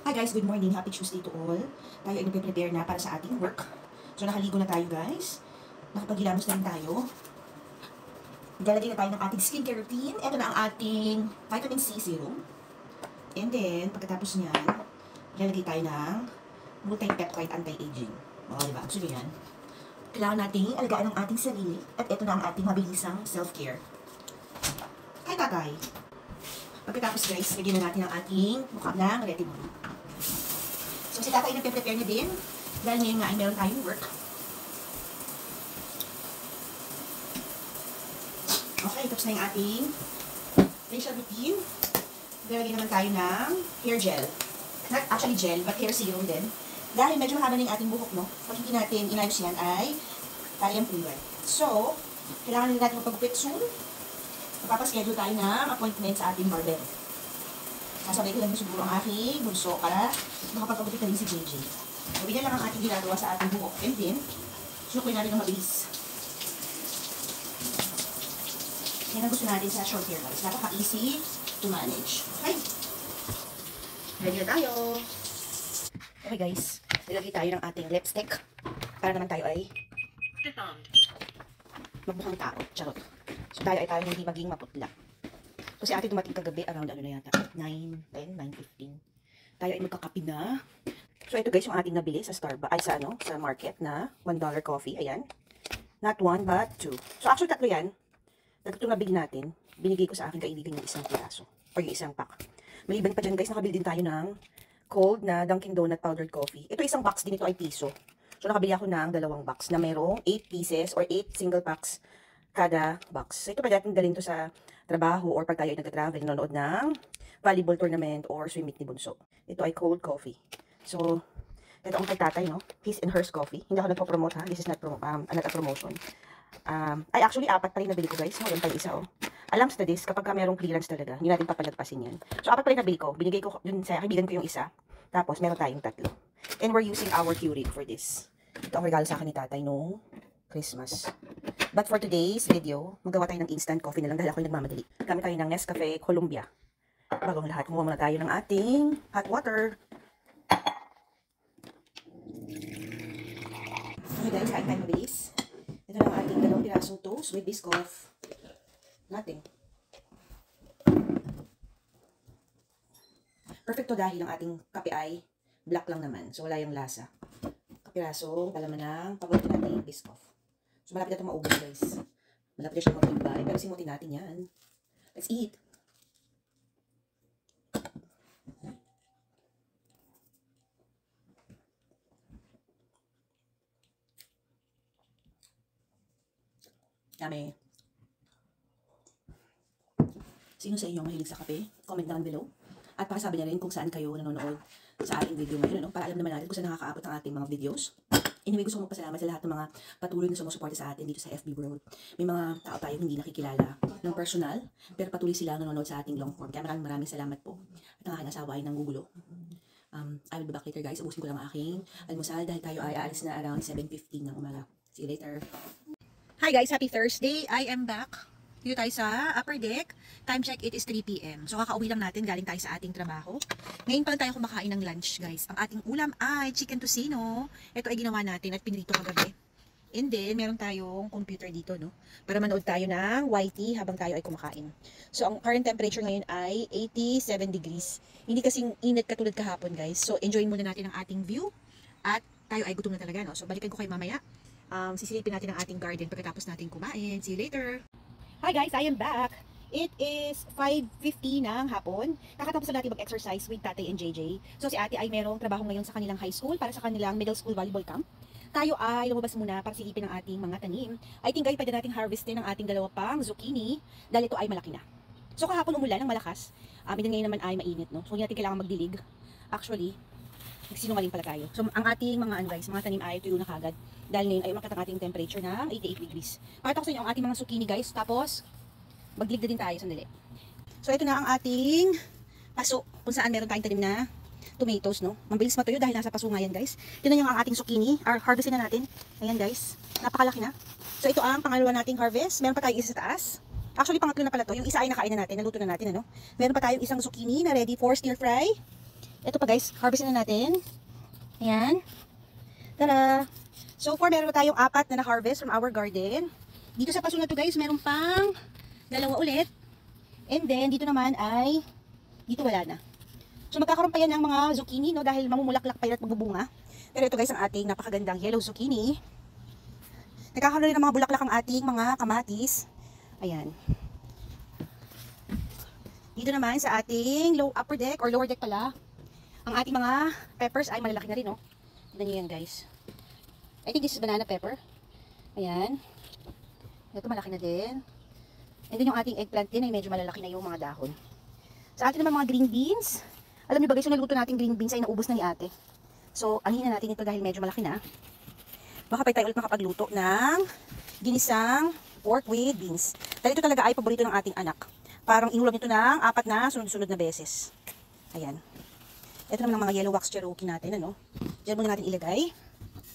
Hi guys, good morning. Happy Tuesday to all. Tayo ay nagpe-prepare na para sa ating work. So nakaligo na tayo guys. Nakapaghilamos na rin tayo. Maglalagay na tayo ng ating skincare routine. Ito na ang ating vitamin C serum. And then, pagkatapos niyan, lalagay tayo ng multi-peptide anti-aging. O, diba? Gusto nyo yan? Kailangan nating alagaan ang ating sarili. At ito na ang ating mabilisang self-care. Hi tatay! Pagkatapos guys, lagyan na natin ang ating mukha ng retinol. So si tatay nagpe-prepare na din. Dahil ngayon nga ay meron tayong work. Okay, tapos na yung ating facial routine. Lalagyan naman tayo ng hair gel. Not actually gel, but hair serum din. Dahil medyo mahaba na yung ating buhok, no? Pag hindi natin inayos yan ay talyampunan. So, kailangan din natin magpagupit soon. Magpapaschedule tayo ng appointment sa ating barber. Sasabay ko lang siguro ang aking bunso para makapagpagupit na rin si JJ. So, ganyan lang ang ating ginagawa sa ating buhok. And then, sukuin natin ng mabilis. Yan ang gusto natin sa short hair guys. Napaka-easy to manage. Okay? Ready na tayo. Okay guys, nilagay tayo ng ating lipstick para naman tayo ay magmukhang tao. Charot. So tayo ay hindi maging maputla. So si ate dumating kagabi around ano na yata 9:10, 9:15. Tayo ay magkakape na. So ito guys yung ating nabili sa Starbucks ay sa sa market na $1 coffee. Ayan. Not one but two. So actually tatlo yan. Itong nabili natin, binigay ko sa aking kaibigan yung isang piraso or yung isang pack. Maliban pa dyan guys, nakabili din tayo ng cold na Dunkin Donut powdered coffee. Ito isang box din, ito ay piso. So nakabili ako ng 2 box na merong 8 pieces or 8 single packs kada box. So ito pa natin dalhin to sa trabaho or pag tayo ay nag-travel, nanonood ng volleyball tournament or swim meet ni Bunso. Ito ay cold coffee. So ito ang kay tatay, no? His and hers coffee. Hindi ako nagpo-promote ha. This is not a promotion. Ay actually 4 pa rin nabili ko guys. Ngayon pa isa oh. Alam sa this, kapag merong clearance talaga, hindi natin papalagpasin yan. So, 4 pa rin nabili ko. Binigay ko dun sa kaibigan ko yung isa. Tapos, meron tayong 3. And we're using our Keurig for this. Ito ang regalo sa akin ni tatay noong Christmas. But for today's video, magawa tayo ng instant coffee na lang dahil ako yung nagmamadali. Gamit tayo ng Nescafe Columbia. Bagong lahat, kumuha muna tayo ng ating hot water. Okay guys, kain tayo mabilis. Ito na ang ating 2 pirasong toast with Biscoff. Nothing. Perfecto dahil ang ating kape ay black lang naman. So, wala yung lasa. Kapiraso, palaman ng paborito natin yung Biscoff. So, malapit na ito maubos guys. Malapit na siya mag-goodbye. Pero simutin natin yan. Let's eat. Yummy. Sino sa inyo mahilig sa kape? Comment down below. At pakisabi niya rin kung saan kayo nanonood sa ating video ngayon. No? Para alam naman natin kung saan nakakaabot ang ating mga videos. Anyway, gusto kong magpasalamat sa lahat ng mga patuloy na sumusuporta sa atin dito sa FB World. May mga tao tayo hindi nakikilala ng personal, pero patuloy sila nanonood sa ating long form. Kaya maraming salamat po. At ang aking asawa ay nanggugulo. I will be back later guys. Ubusin ko lang aking almusal dahil tayo ay aalis na around 7:15 ng umaga. See you later. Hi guys, happy Thursday. I am back. Dito tayo sa upper deck. Time check, it is 3 PM. So kakauwi lang natin, galing tayo sa ating trabaho. Ngayon pa lang tayo kumakain ng lunch guys. Ang ating ulam ay chicken tocino. Ito ay ginawa natin at pinrito kagabi. And then, meron tayong computer dito, no? Para manood tayo ng YT habang tayo ay kumakain. So ang current temperature ngayon ay 87 degrees. Hindi kasing init katulad kahapon guys. So enjoyin muna natin ang ating view. At tayo ay gutom na talaga, no? So balikan ko kayo mamaya. Sisilipin natin ang ating garden pagkatapos natin kumain. See you later! Hi guys, I am back. It is 5:50 ng hapon. Kakatapos na natin mag-exercise with Tatay and JJ. So si ate ay merong trabaho ngayon sa kanilang high school para sa kanilang middle school volleyball camp. Tayo ay lumabas muna para silipin ang ating mga tanim. I think ay pwede nating harvestin ang ating 2 pang zucchini dahil ito ay malaki na. So kahapon umulan ng malakas. Ngayon naman ay mainit, no? So hindi natin kailangan magdilig. Actually, nagsinungaling pala tayo. So ang ating mga mga tanim ay tuyo na kagad. Dahil ngayon ay umakyat ang ating temperature na 88 degrees. Pakita ko sa inyo ang ating mga zucchini guys. Tapos, magdilig na din tayo sandali. So ito na ang ating paso. Kung saan meron tayong tanim na tomatoes, no? Mabilis matuyo dahil nasa paso nga yan guys. Ito na yung ang ating zucchini. Harvestin na natin. Ayan guys. Napakalaki na. So ito ang pangalawa nating harvest. Meron pa tayong isa sa taas. Actually, pangatlo na pala to. Yung isa ay nakain na natin. Naluto na natin, ano? Meron pa tayong isang zucchini na ready for stir fry. Ito pa guys, harvestin na natin. Ayan. Tara! So far, meron tayong 4 na na-harvest from our garden. Dito sa paso na to guys, meron pang 2 ulit. And then, dito naman ay, dito wala na. So magkakaroon pa yan ng mga zucchini, no? Dahil mamumulaklak pa yan at magbubunga. Pero ito guys, ang ating napakagandang yellow zucchini. Nagkakaroon rin ng mga bulaklak ang ating mga kamatis. Ayan. Dito naman sa ating upper deck or lower deck pala, ang ating mga peppers ay malalaki na rin, no? Tignan nyo yan guys. I think this is banana pepper. Ayan. Ito malaki na din. And then yung ating eggplant din ay medyo malalaki na yung mga dahon. Sa atin naman mga green beans. Alam niyo ba guys, yung naluto nating green beans ay naubos na ni ate. So, anihin na natin ito dahil medyo malaki na. Baka pa tayo ulit makapagluto ng ginisang pork with beans. Dahil ito talaga ay paborito ng ating anak. Parang inulam nito ng 4 na sunod-sunod na beses. Ayan. Ito naman ang mga yellow wax Cherokee natin, ano? Diyan muna natin ilagay.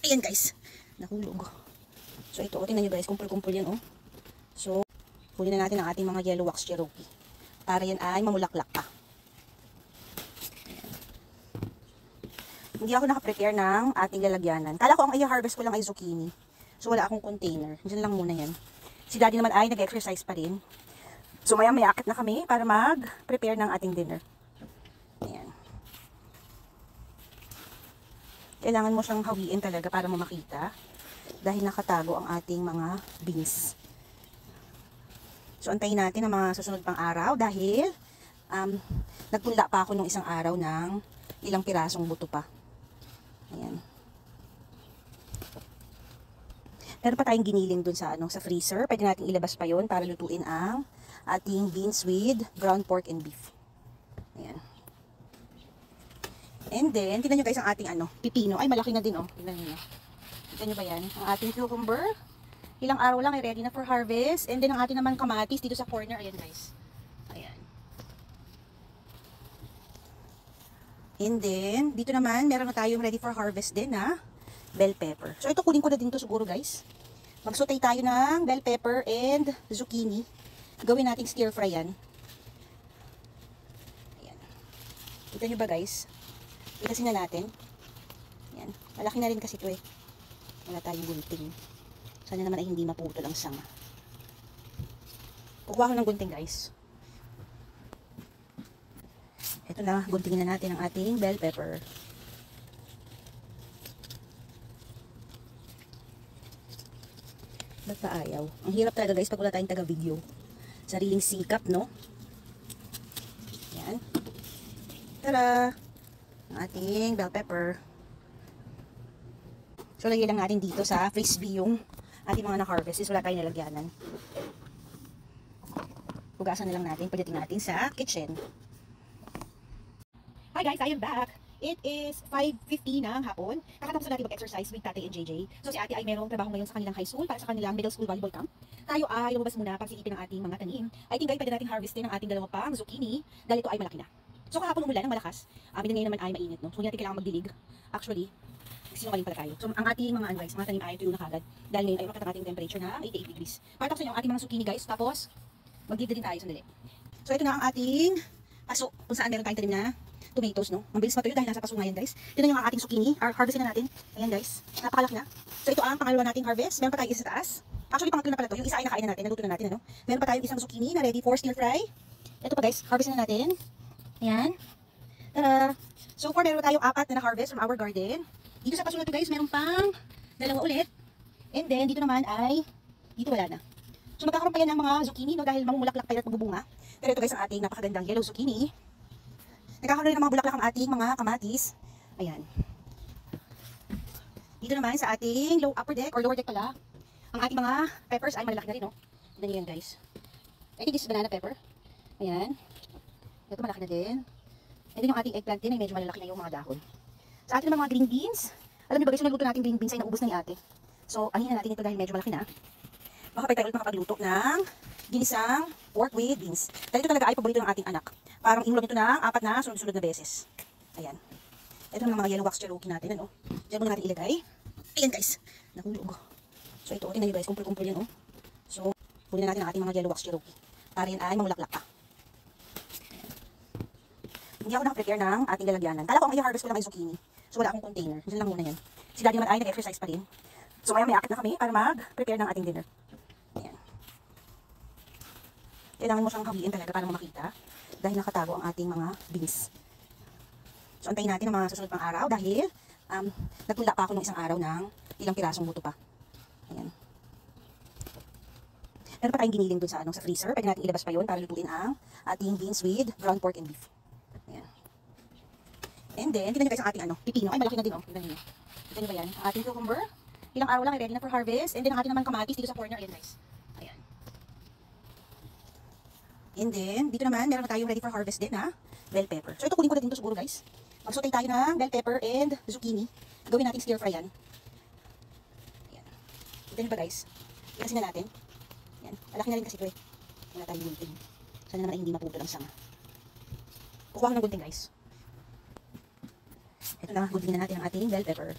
Ayan guys. Nahulog. So ito, tingnan nyo guys, kumpul-kumpul yan, oh. So, huli na natin ang ating mga yellow wax Cherokee. Para yan ay mamulaklak pa. Ayan. Hindi ako nakaprepare ng ating lalagyanan. Kala ko ang i-harvest ko lang ay zucchini. So wala akong container. Diyan lang muna yan. Si daddy naman ay nag-exercise pa rin. So maya-maya akit na kami para mag-prepare ng ating dinner. Ayan. Kailangan mo siyang hawiin talaga para mo makita. Dahil nakatago ang ating mga beans. So antayin natin ang mga susunod pang araw dahil nagpunla pa ako nung isang araw ng ilang pirasong buto pa. Ayan. Meron pa tayong giniling dun sa sa freezer. Pwede natin ilabas pa yon para lutuin ang ating beans with ground pork and beef. Ayan. And then, tingnan nyo guys ang ating pipino. Ay, malaki na din, oh. Tingnan nyo. Tingnan nyo ba yan? Ang ating cucumber. Ilang araw lang ay ready na for harvest. And then, ang ating naman kamatis dito sa corner. Ayan, guys. Ayan. And then, dito naman, meron na tayong ready for harvest din na bell pepper. So, ito kunin ko na din to siguro, guys. Mag-saute tayo ng bell pepper and zucchini. Gawin nating stir fry yan. Ayan. Kita nyo ba, guys? Itasin na natin. Yan. Malaki na rin kasi ito eh. Wala tayong gunting. Sana naman ay hindi maputol ang sanga. Kukuha ko ng gunting guys. Ito na. Guntingin na natin ang ating bell pepper. Ba't pa ayaw? Ang hirap talaga guys pag wala tayong taga-video. Sariling sikap, no? Yan. Tara! Ang ating bell pepper. So, lagyan lang natin dito sa frisbee yung ating mga na-harvest. Is wala tayong nalagyanan. Hugasan na lang natin. Pagdating natin sa kitchen. Hi guys, I am back. It is 5:50 ng hapon. Kakatapos na natin mag-exercise with Tatay and JJ. So, si ate ay merong trabaho ngayon sa kanilang high school para sa kanilang middle school volleyball camp. Tayo ay lumabas muna para silipin ang ating mga tanim. I think guys, pwede natin harvestin ang ating 2 pang zucchini dahil ito ay malaki na. So kahapon umulan ng malakas, ngayon naman ay mainit, no? So hindi natin kailangan magdilig. Actually, sinungaling pala tayo. So ang ating mga guys, mga tanim ay tuyo na kagad. Dahil ngayon ay umakyat ang ating temperature na 88 degrees. Para tapos ang ating mga zucchini guys, tapos magdidid din tayo sandali. So ito na ang ating paso, kung saan meron tayong tanim na tomatoes, no? Ang bilis matuyo dahil nasa paso ngayon guys. Tignan nyo ang ating zucchini, harvestin na natin. Ayan guys, napakalaki na. So ito ang pangalawa nating harvest. Meron pa tayong isa sa taas. Actually pangatlo na pala to. Yung isa ay nakain na natin, naluto na natin, ano? Meron pa tayong isang zucchini na ready for stir fry. Ito pa guys, harvestin na natin. Ayan. Tara! So far, meron tayong 4 na na-harvest from our garden. Dito sa paso na to guys, meron pang 2 ulit. And then, dito naman ay, dito wala na. So magkakaroon pa yan ng mga zucchini, no? Dahil mamumulaklak pa yan at magbubunga. Pero ito guys, ang ating napakagandang yellow zucchini. Nagkakaroon rin ng mga bulaklak ang ating mga kamatis. Ayan. Dito naman sa ating upper deck or lower deck pala, ang ating mga peppers ay malalaki na rin, no? Tignan nyo yan guys. I think this is banana pepper. Ayan. Ito malaki na din. And then yung ating eggplant din ay medyo malalaki na yung mga dahon. Sa atin naman mga green beans. Alam niyo ba guys, yung naluto nating green beans ay naubos na ni ate. So, anihin na natin ito dahil medyo malaki na. Baka pa tayo ulit makapagluto ng ginisang pork with beans. Dahil ito talaga ay paborito ng ating anak. Parang inulam nito ng 4 na sunod-sunod na beses. Ayan. Ito naman mga yellow wax Cherokee natin, ano? Diyan muna natin ilagay. Ayan guys. Nahulog. So ito, tingnan nyo guys, kumpul-kumpul yan, oh. So, huli na natin ang ating mga yellow wax Cherokee. Para yan ay mamulaklak pa. Hindi ako nakaprepare ng ating lalagyanan. Kala ko ang i-harvest ko lang ay zucchini. So wala akong container. Diyan lang muna yan. Si Daddy naman ay nag-exercise pa rin. So may akit na kami para mag-prepare ng ating dinner. Ayan. Kailangan mo siyang hawiin talaga para mo makita. Dahil nakatago ang ating mga beans. So antayin natin ang mga susunod pang araw dahil nagtula pa ako ng isang araw ng ilang pirasong buto pa. Ayan. Meron pa tayong giniling dun sa, sa freezer. Pwede natin ilabas pa yun para lutuin ang ating beans with ground pork and beef. Ayan. And then, tignan nyo guys ang ating pipino. Ay, malaki na din Tignan nyo. Tignan nyo ba yan? Ang ating cucumber. Ilang araw lang ay ready na for harvest. And then, ang ating naman kamatis dito sa corner. Ayan guys. Ayan. And then, dito naman, meron na tayong ready for harvest din bell pepper. So, ito kunin ko na din ito siguro guys. Mag-saute tayo ng bell pepper and zucchini. Gawin natin stir fry yan. Ayan. Tignan nyo ba guys? Ilasin na natin. Yan. Malaki na rin kasi ito eh. Wala tayong gunting. Sana naman ay hindi maputol ang sanga. Kukuha ko ng gunting guys. Ito na, guntingin na natin ang ating bell pepper.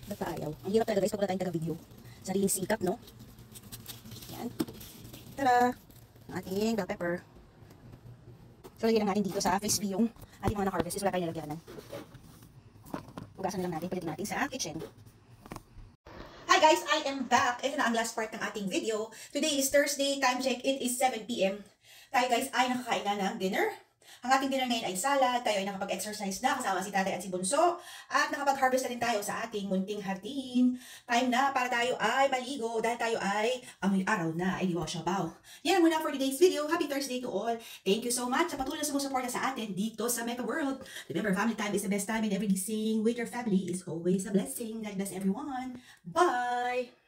Ba't pa ayaw? Ang hirap talaga guys pag wala tayong taga-video. Sariling sikap, no? Yan. Tara! Ang ating bell pepper. So, lagyan lang natin dito sa frisbee yung ating mga na-harvest. Is wala tayong nalagyanan. Hugasan na lang natin. Palitin natin sa kitchen. Hi guys, I am back. Ito na ang last part ng ating video. Today is Thursday, time check, it is 7 PM. Tayo guys ay nakakain na ng dinner. Ang ating dinner ngayon ay salad, tayo ay nakapag-exercise na kasama si tatay at si bunso, at nakapag-harvest na rin tayo sa ating munting hardin. Time na para tayo ay maligo dahil tayo ay amoy araw na, ay diwasyabaw. Yan muna for today's video. Happy Thursday to all. Thank you so much sa patuloy na sumusuporta sa atin dito sa Mega World. Remember, family time is the best time and every day saying with your family is always a blessing. God bless everyone. Bye!